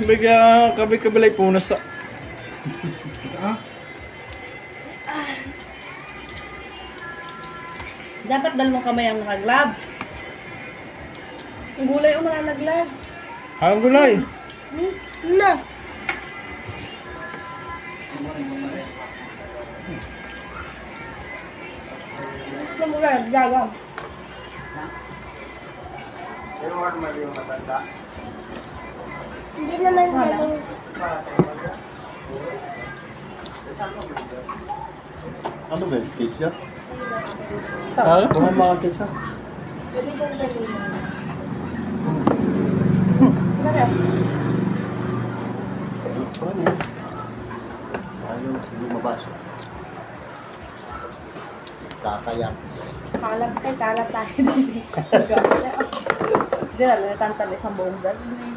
Bigyan kabi-kabilay punas sa... Dapat dalawang kamay ang nakaglab. Ang gulay o malalaglag. Ang gulay. Na. Ano mo lang, gagam. Hindi naman ganun. Ano ba yung kisya? Ano? Mga mga kisya? Pwede kong ganun. Ayaw, lumabas. Kakayak. Kalat tayo. Hindi na, natantal isang buong gano'n.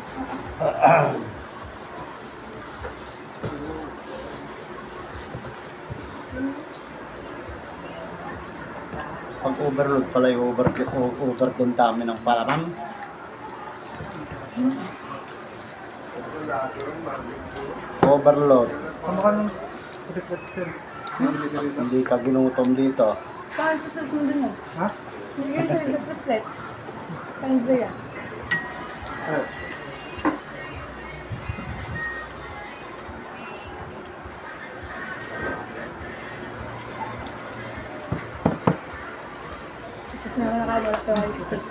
Pag overload pala yung overcontamin ng palaman. Overload. Ano ka nung reflex din? Hindi ka ginutom dito. Saan sa susunod mo? Ha? Hindi ka sa reflex. Pangdo yan. Tapos na nakawala ka ng stick.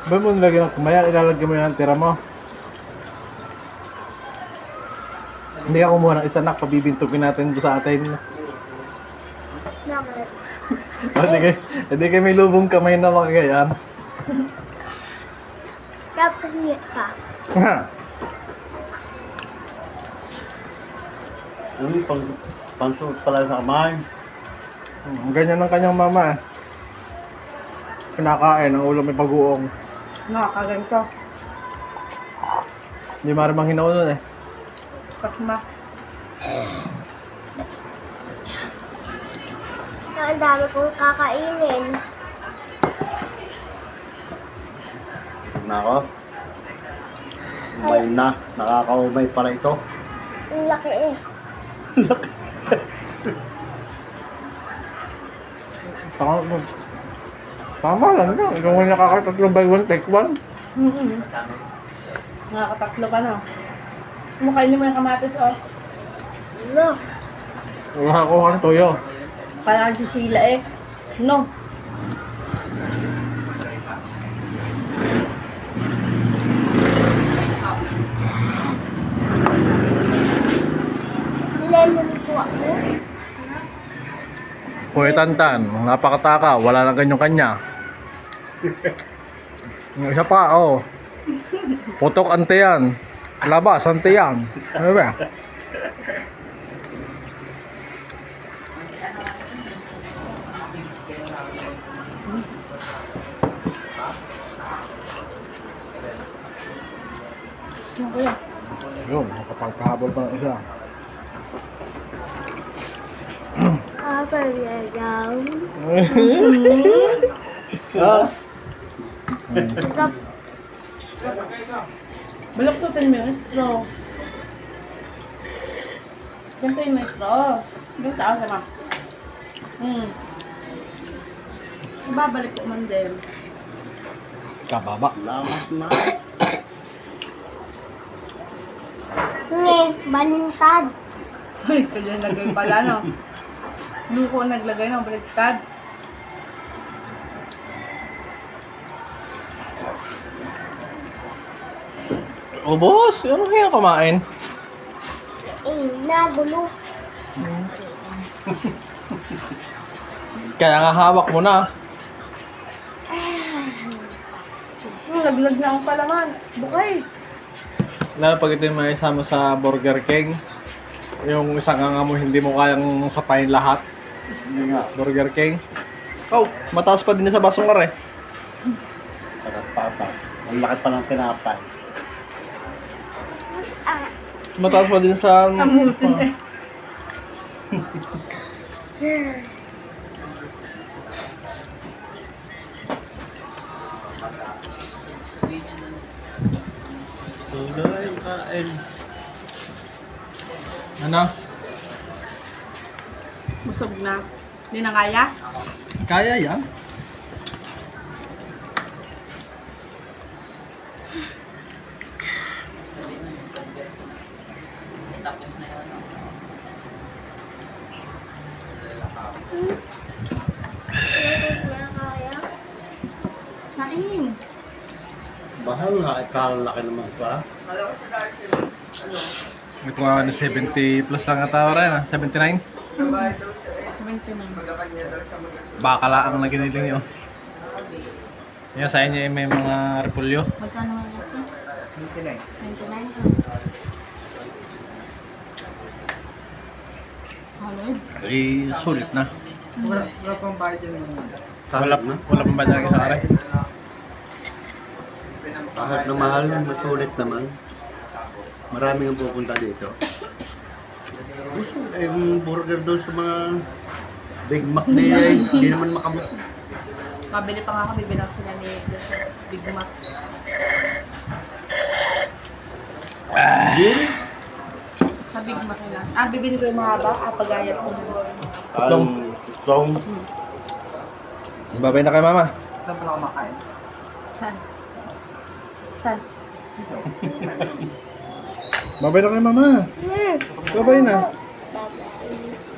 Ba mo nilagyan ng kumayan, ilalagyan mo yan ang tira mo. Hindi ka kumuha ng isa nak, pabibintugin natin doon sa atin. Bakit? Hindi kayo may lubong kamay na makagayan. Tapos niya ka. Ano pangsuot pala sa kamay. Ganyan ng kanyang mama. Kinakain, ang ulo may pag-uong. Nakakaganto. Hindi maramang hinaw nun eh. Kasma. Ang dami kong kakainin. Na ako. Umay na. Nakakaumay pala ito. Ang laki eh. Tama lang yun. Ikaw mo nakakatatlong by one, take one. Nakakatatlo ka na. Kumakainin mo yung kamatis, oh. No. Wala ko ang tuyo. Parang si Sheila eh. No. Lemon po ako. Kuya Tantan, napakataka. Wala na ganyong kanya. Yung isa pa, oh. Putok ante yan. Labas, ante yan. Ano ba? Ano kuya? Yun, nakapagpahabol pa ng isa. Kapalagaw. Ha? Baluktutin mo yung straw. Ganito yung may straw. Ganito ako sama. Ibabalik ko man din. Kababa. Lamas na. Nge, balintad. Ay, kaya naglagay pala, no? Luko naglagay ng baliktad. O boss, ano kaya kumain? Nagulo. Kaya nga hawak mo na. Naglag na ang palaman. Bukay. Lalo pag ito yung may isama sa Burger King. Yung isang nga mo hindi mo kayang sapayin lahat. Hindi nga. Burger King. Oh, mataas pa din sa basong eh. Pagkatapos. Ang laki pa ng tinapay. Mataas pa din sa... Amusin eh. Kain. Ano? Busog na. Hindi na kaya? Kaya yan? Kain. Bahal nga, ikalaki naman pa. Ito nga ano, 70 plus lang ata rin, 79. 29. Bakala ang naginiling yun. Yan sa inyo may mga repulyo. Magkano nga ito? 29. 29. Halid. Eh, sulit na. Kahit na. Wala pang badya sa aray. Kahit na mahal, masulit naman. Marami ang pupunta dito. Gusto, yung burger doon sa mga Big Mac niya, hindi naman makabot. Pabili pa nga kami bilang sila ni Big Mac. Hindi. Sa Big Mac lang. Ah, bibili ko yung mahaba. Ah, pagayat ko. Tong. Babay na kay mama. Saan? Saan? Babay na kay mama. Babay na. Bye-bye.